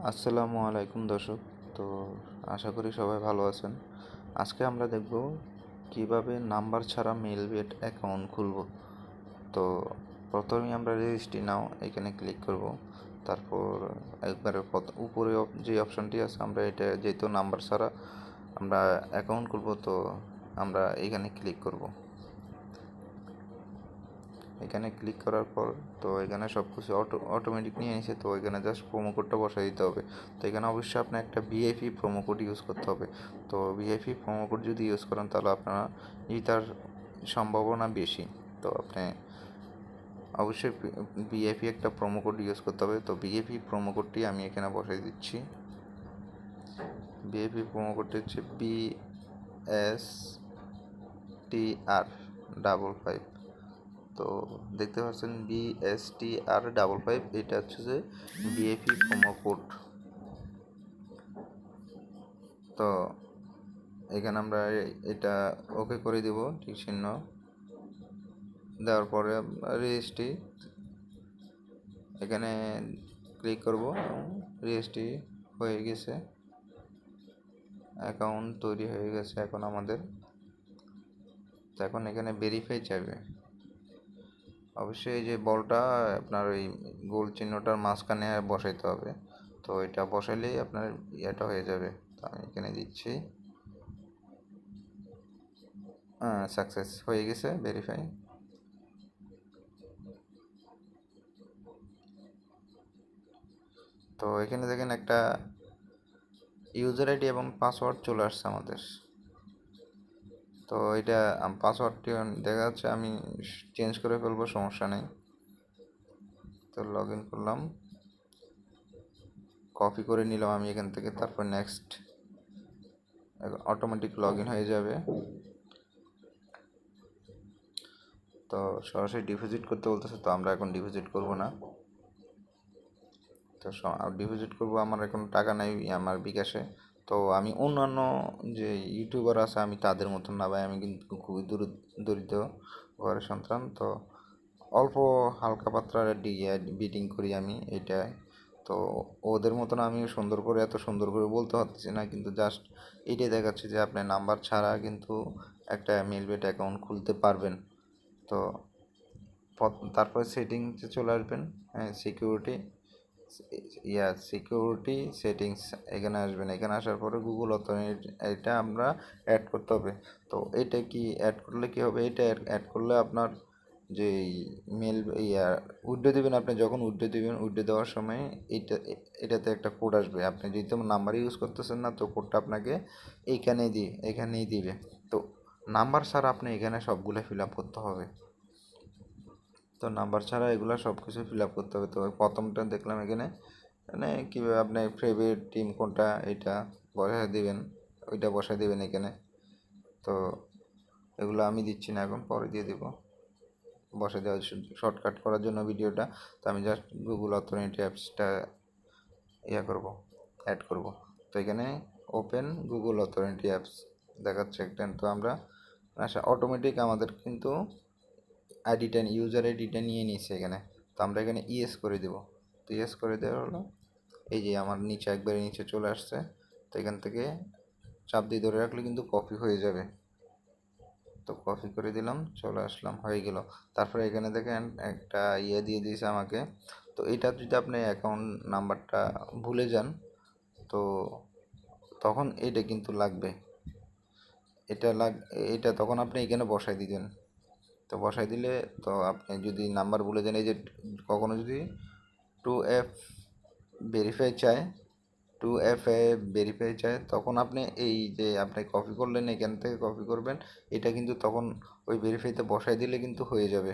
আসসালামু আলাইকুম দর্শক। তো আশা করি সবাই ভালো আছেন। আজকে আমরা দেখব কিভাবে নাম্বার ছাড়া মেলবেট অ্যাকাউন্ট খুলব। তো প্রথমেই আমরা রেজিস্ট্রি নাও এখানে ক্লিক করব। তারপর একবারে উপরে যে অপশনটি আছে আমরা এটা যেহেতু নাম্বার ছাড়া আমরা অ্যাকাউন্ট খুলব, তো আমরা এখানে ক্লিক করব। এখানে ক্লিক করার পর তো এখানে সব কিছু অটোমেটিক নিয়ে নিছে। তো এখানে জাস্ট প্রোমো কোডটা বসাই দিতে হবে। তো এখানে অবশ্যই আপনার একটা ভিআইপি প্রোমো কোড ইউজ করতে হবে। তো ভিআইপি প্রোমো কোড যদি ইউজ করেন তাহলে আপনারা জেতার সম্ভাবনা বেশি। তো আপনি অবশ্যই ভিআইপি একটা প্রোমো কোড ইউজ করতে হবে। তো ভিআইপি প্রোমো কোডটি আমি এখানে বসাই দিচ্ছি। ভিআইপি প্রোমো কোডটি হচ্ছে BSTR55। তো দেখতে পাচ্ছেন BSTR55, এটা হচ্ছে যে বিএপি প্রোমো কোড। তো এখানে আমরা এটা ওকে করে দেব, ঠিক চিহ্ন দেওয়ার পরে রেজিস্ট্রি এখানে ক্লিক করব। রেজিস্ট্রি হয়ে গেছে, অ্যাকাউন্ট তৈরি হয়ে গেছে এখন আমাদের। তো এখন এখানে ভেরিফাই চাইবে। অবশ্যই এই যে বলটা আপনার ওই গোল চিহ্নটার মাঝখানে বসাইতে হবে। তো এটা বসাইলেই আপনার ইয়েটা হয়ে যাবে। তো আমি এখানে দিচ্ছি, সাকসেস হয়ে গেছে, ভেরিফাই। তো এখানে দেখেন একটা ইউজার আইডি এবং পাসওয়ার্ড চলে আসছে আমাদের। তো এটা পাসওয়ার্ডটি দেখা যাচ্ছে, আমি চেঞ্জ করে ফেলবো, সমস্যা নেই। তো লগ ইন করলাম, কপি করে নিলাম আমি এখান থেকে, তারপর নেক্সট, অটোমেটিক লগ ইন হয়ে যাবে। তো সরাসরি ডিপোজিট করতে বলতেছে, তো আমরা এখন ডিপোজিট করব না। তো ডিপোজিট করব, আমার এখন টাকা নাই আমার বিকাশে। তো আমি অন্যান্য যে ইউটিউবার আছে আমি তাদের মতন না ভাই, আমি কিন্তু খুবই দরিদ্র ঘরের সন্তান। তো অল্প হালকা পাতলা বিটিং করি আমি এটাই। তো ওদের মতন আমি সুন্দর করে এত সুন্দর করে বলতে পারতেছি না, কিন্তু জাস্ট এইটাই দেখাচ্ছে যে আপনি নাম্বার ছাড়া কিন্তু একটা মেলবেট অ্যাকাউন্ট খুলতে পারবেন। তো তারপরে সেটিংসে চলে আসবেন, সিকিউরিটি সেটিংস এখানে আসবেন। এখানে আসার পরে গুগল অথেন্টিকেট এটা আমরা অ্যাড করতে হবে। তো এটা কি অ্যাড করলে কি হবে, এটা অ্যাড করলে আপনার যে মেল উইথড্র দেবেন, আপনি যখন উইথড্র দেবেন, উইথড্র দেওয়ার সময় এটাতে একটা কোড আসবে। আপনি যেহেতু নাম্বার ইউজ করতেছেন না, তো কোডটা আপনাকে এখানেই দিবে। তো নাম্বার ছাড়া আপনি এখানে সবগুলো ফিল আপ করতে হবে। তো নাম্বার ছাড়া এগুলো সব কিছু ফিল আপ করতে হবে। তো প্রথমটা দেখলাম এখানে, মানে কীভাবে আপনি ফেভারিট টিম কোনটা এটা বসায় দিবেন, ওইটা বসায় দিবেন এখানে। তো এগুলো আমি দিচ্ছি না, এখন পরে দিয়ে দেবো বসে দেওয়া শর্টকাট করার জন্য ভিডিওটা। তো আমি জাস্ট গুগল অথেন্টিকেট অ্যাপসটা অ্যাড করব। তো এখানে ওপেন গুগল অথেন্টিকেট অ্যাপস দেখাচ্ছে একটা। তো আমরা অটোমেটিক আমাদের কিন্তু ইউজার আইডিটা নিয়ে নিচ্ছে এখানে। তো আমরা এখানে ইয়েস করে দেব। তো ইয়েস করে দেওয়া হলো, এই যে আমার নিচে একবারে নিচে চলে আসছে। তো এখান থেকে চাপ দিয়ে ধরে রাখলে কিন্তু কপি হয়ে যাবে। তো কপি করে দিলাম, চলে আসলাম, হয়ে গেল। তারপরে এখানে দেখেন একটা দিয়ে দিয়েছে আমাকে। তো এটা যদি আপনি অ্যাকাউন্ট নাম্বারটা ভুলে যান, তো তখন এটা কিন্তু লাগবে। এটা তখন আপনি এখানে বসাই দিবেন। তো বসাই দিলে, তো আপনি যদি নাম্বার ভুলে যান, এই যে কখনো যদি 2F ভেরিফাই চায় তখন আপনি এই যে আপনি কপি করলেন এখান থেকে কপি করবেন, এটা কিন্তু তখন ওই ভেরিফাইতে বসাই দিলে কিন্তু হয়ে যাবে।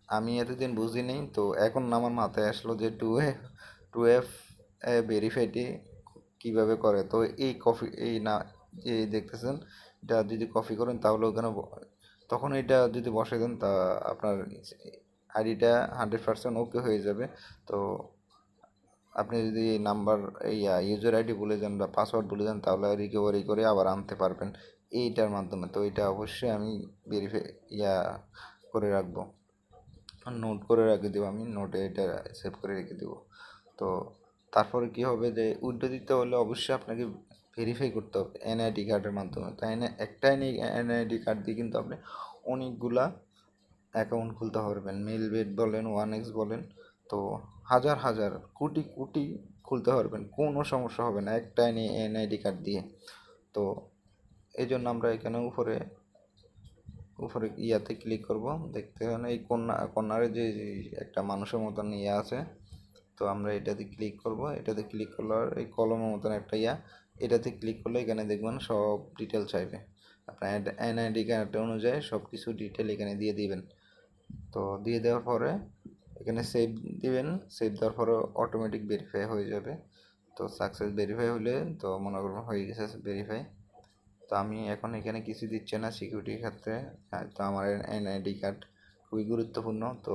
আমি এতদিন বুঝিনি, তো এখন আমার মাথায় আসলো যে 2F ভেরিফাইটি কীভাবে করে। তো এই না, এই দেখতেছেন, এটা যদি কপি করেন তাহলে ওখানে তখন এটা যদি বসাই দেন, তা আপনার আইডিটা 100% ওকে হয়ে যাবে। তো আপনি যদি নাম্বার ইউজার আইডি ভুলে যান বা পাসওয়ার্ড ভুলে যান, তাহলে রিকভারি করে আবার আনতে পারবেন এইটার মাধ্যমে। তো এটা অবশ্যই আমি ভেরিফাই করে রাখবো। নোট করে রেখে দেবো, আমি নোটে এটা সেভ করে রেখে দেবো। তো তারপরে কি হবে যে উইথড্র দিতে হলে অবশ্যই আপনাকে ভেরিফাই করতে হবে এনআইডি কার্ডের মাধ্যমে। তাই না, একটা এনআইডি কার্ড দিয়ে কিন্তু আপনি অনেকগুলা অ্যাকাউন্ট খুলতে পারবেন। মেলবেট বলেন, ওয়ান এক্স বলেন, তো হাজার হাজার কোটি কোটি খুলতে পারবেন, কোনো সমস্যা হবে না একটা এনআইডি কার্ড দিয়ে। তো এই জন্য আমরা এখানে উপরে উপরে ইয়াতে ক্লিক করব, দেখতে হয় না এই কর্নারে যে একটা মানুষের মতন ইয়ে আছে, তো আমরা এটাতে ক্লিক করব। এটাতে ক্লিক করলে আর এই কলমের মতন একটা এটাতে ক্লিক করলে এখানে দেখবেন সব ডিটেল চাইবে, আপনার এনআইডি কার্ড অনুযায়ী সব কিছু ডিটেল এখানে দিয়ে দিবেন। তো দিয়ে দেওয়ার পরে এখানে সেভ দিবেন, সেভ দেওয়ার পরে অটোমেটিক ভেরিফাই হয়ে যাবে। তো সাকসেস ভেরিফাই হলে তো মনে করুন হয়ে গেছে ভেরিফাই। তো আমি এখন এখানে কিছু দিচ্ছে না সিকিউরিটির ক্ষেত্রে। তো আমার এনআইডি কার্ড খুবই গুরুত্বপূর্ণ, তো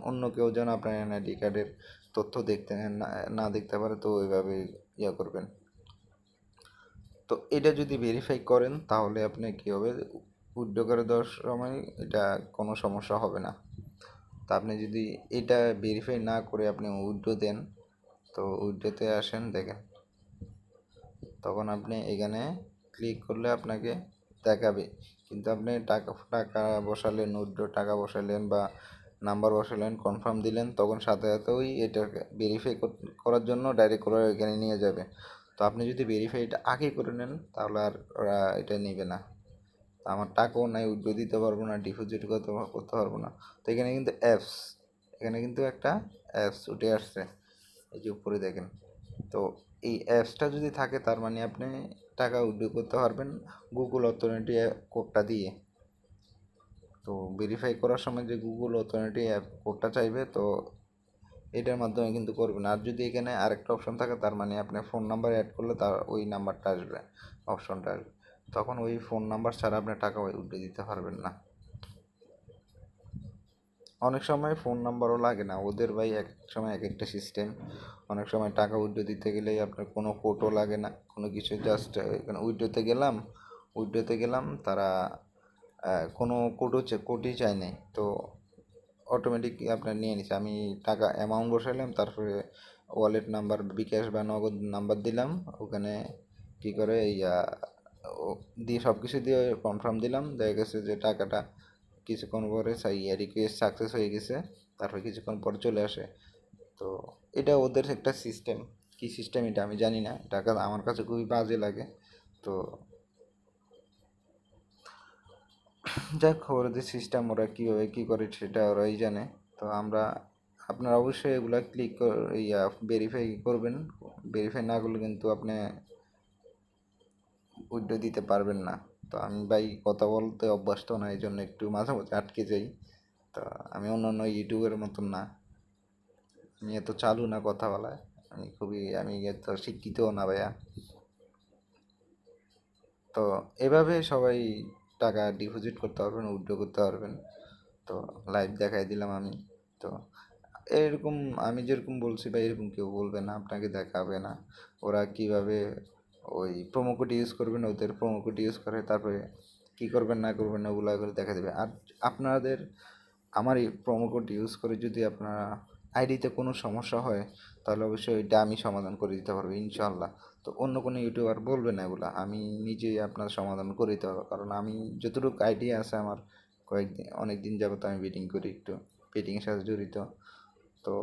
অন্য কেউ যেন আপনার এনআইডি কার্ডের তথ্য দেখতে না দেখতে পারে, তো ওইভাবে ইয়ে করবেন। তো এটা যদি ভেরিফাই করেন তাহলে আপনি কী হবে, উইথড্র করে দেওয়ার সময় এটা কোনো সমস্যা হবে না। তা আপনি যদি এটা ভেরিফাই না করে আপনি উইথড্র দেন, তো উইথড্রোতে আসেন, দেখেন তখন আপনি এখানে ক্লিক করলে আপনাকে দেখাবে, কিন্তু আপনি টাকা টাকা বসালেন, উইথড্র টাকা বসালেন বা নাম্বার বসালেন, কনফার্ম দিলেন, তখন সাথে সাথে ওই এটা ভেরিফাই করার জন্য ডাইরেক্ট করে এখানে নিয়ে যাবে। তো আপনি যদি ভেরিফাইটা আগে করে নেন তাহলে আর ওরা এটা নেবে না। আমার টাকাও নাই, উইথড্র দিতে পারবো না, ডিপোজিট করতে পারবো না। তো এখানে কিন্তু অ্যাপস, এখানে কিন্তু একটা অ্যাপস উঠে আসছে, এই যে উপরে দেখেন। তো এই অ্যাপসটা যদি থাকে তার মানে আপনি টাকা উইথড্র করতে পারবেন গুগল অথরিটি কোডটা দিয়ে। তো ভেরিফাই করার সময় যে গুগল অথরিটি অ্যাপ কোডটা চাইবে, তো এটার মাধ্যমে কিন্তু করবেন। আর যদি এখানে আরেকটা অপশন থাকে তার মানে আপনি ফোন নাম্বার অ্যাড করলে তার ওই নাম্বারটা আসবে, অপশনটা আসবে, তখন ওই ফোন নাম্বার ছাড়া আপনি টাকা উইথড্র দিতে পারবেন না। অনেক সময় ফোন নাম্বারও লাগে না ওদের ভাই, এক সময় এক একটা সিস্টেম। অনেক সময় টাকা উইথড্র দিতে গেলেই আপনার কোনো কোডও লাগে না, কোনো কিছু, জাস্ট এখানে উইথড্রোতে গেলাম তারা কোনো কোডই চাই নাই, তো অটোমেটিক আপনার নিয়ে নিছে। আমি টাকা অ্যামাউন্ট বসাইলাম, তারপরে ওয়ালেট নাম্বার, বিকাশ বা নগদ নাম্বার দিলাম, ওখানে কী করে দিয়ে সব কিছু দিয়ে কনফার্ম দিলাম, দেখা গেছে যে টাকাটা কিছুক্ষণ পরে রিকোয়েস্ট সাকসেস হয়ে গেছে, তারপর কিছুক্ষণ পরে চলে আসে। তো এটা ওদের একটা সিস্টেম, কী সিস্টেম এটা আমি জানি না, টাকা আমার কাছে খুবই বাজে লাগে। তো যাক, ওদের সিস্টেম, ওরা কীভাবে কী করে সেটা ওরাই জানে। তো আপনারা অবশ্যই এগুলা ভেরিফাই করবেন। ভেরিফাই না করলে কিন্তু আপনি উইথড্র দিতে পারবেন না। তো আমি ভাই কথা বলতে অভ্যস্ত না, এই জন্য একটু মাঝে মাঝে আটকে যাই। তো আমি অন্য ইউটিউবের মতন না, আমি এত চালু না কথা বলায়, আমি এত শিক্ষিতও না ভাইয়া। তো এভাবে সবাই টাকা ডিপোজিট করতে পারবেন, উইথড্র করতে পারবেন। তো লাইভ দেখাই দিলাম আমি। তো এরকম আমি যেরকম বলছি বা এরকম কেউ বলবে না, আপনাকে দেখাবে না ওরা কিভাবে ওই প্রোমো কোড ইউজ করবেন, ওদের প্রোমো কোড ইউজ করে তারপরে কী করবেন না করবেন ওগুলো দেখা দেবে। আর আপনাদের আমার এই প্রোমো কোড ইউজ করে যদি আপনার আইডিতে কোনো সমস্যা হয় তাহলে অবশ্যই ওইটা আমি সমাধান করে দিতে পারবো ইনশাল্লাহ। তো অন্য কোনো ইউটিউবার বলবে না এগুলো, আমি নিজেই আপনার সমাধান করে দিতে পারবো, কারণ আমি যতটুকু আইডিয়া আছে আমার, অনেক দিন যাবত আমি বেটিং করি, একটু বেটিংয়ের সাথে জড়িত। তো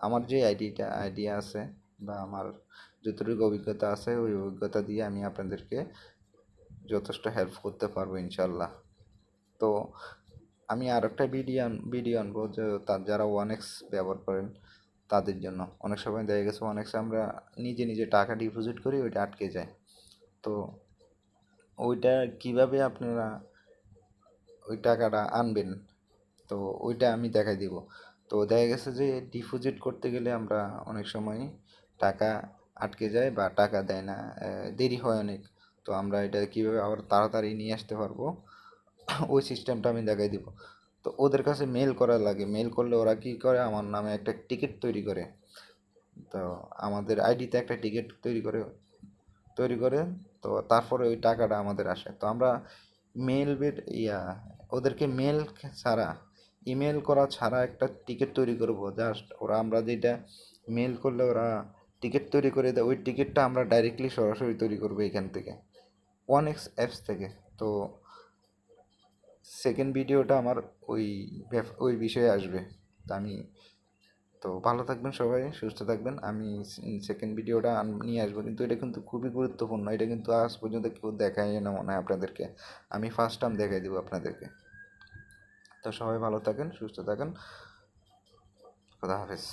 আমার যে আইডিয়া আছে বা আমার যতটুকু অভিজ্ঞতা আছে ওই অভিজ্ঞতা দিয়ে আমি আপনাদেরকে যথেষ্ট হেল্প করতে পারবো ইনশাল্লাহ। তো আমি আর একটা ভিডিও আনবো যে যারা ওয়ান এক্স ব্যবহার করেন তাদের জন্য। অনেক সময় দেখা গেছে ওয়ান এক্সে আমরা নিজে নিজে টাকা ডিপোজিট করি, ওইটা আটকে যায়। তো ওইটা কিভাবে আপনারা ওই টাকাটা আনবেন, তো ওইটা আমি দেখাই দিব। তো দেখা গেছে যে ডিপোজিট করতে গেলে আমরা অনেক সময় টাকা আটকে যায় বা টাকা দেয় না, দেরি হয় অনেক। তো আমরা এটা কীভাবে আবার তাড়াতাড়ি নিয়ে আসতে পারবো ওই সিস্টেমটা আমি দেখাই দিব। তো ওদের কাছে মেল করা লাগে, মেল করলে ওরা কী করে, আমার নামে একটা টিকিট তৈরি করে। তো আমাদের আইডিতে একটা টিকিট তৈরি করে, তো তারপরে ওই টাকাটা আমাদের আসে। তো আমরা মেল ওদেরকে মেল ছাড়া ইমেল করা ছাড়া একটা টিকিট তৈরি করব, জাস্ট ওরা আমরা যেটা মেল করলে ওরা টিকিট তৈরি করে দেয়, ওই টিকিটটা আমরা ডাইরেক্টলি সরাসরি তৈরি করবো এখান থেকে, ওয়ান এক্স অ্যাপস থেকে। তো সেকেন্ড ভিডিওটা আমার ওই ওই বিষয়ে আসবে। তো আমি তো ভালো থাকবেন সবাই, সুস্থ থাকবেন। আমি সেকেন্ড ভিডিওটা নিয়ে আসবো, কিন্তু এটা কিন্তু খুবই গুরুত্বপূর্ণ, এটা কিন্তু আজ পর্যন্ত কেউ দেখায় না মনে হয় আপনাদেরকে, আমি ফার্স্ট টাইম দেখাই দেবো আপনাদেরকে। তো সবাই ভালো থাকেন, সুস্থ থাকেন, খোদা হাফেজ।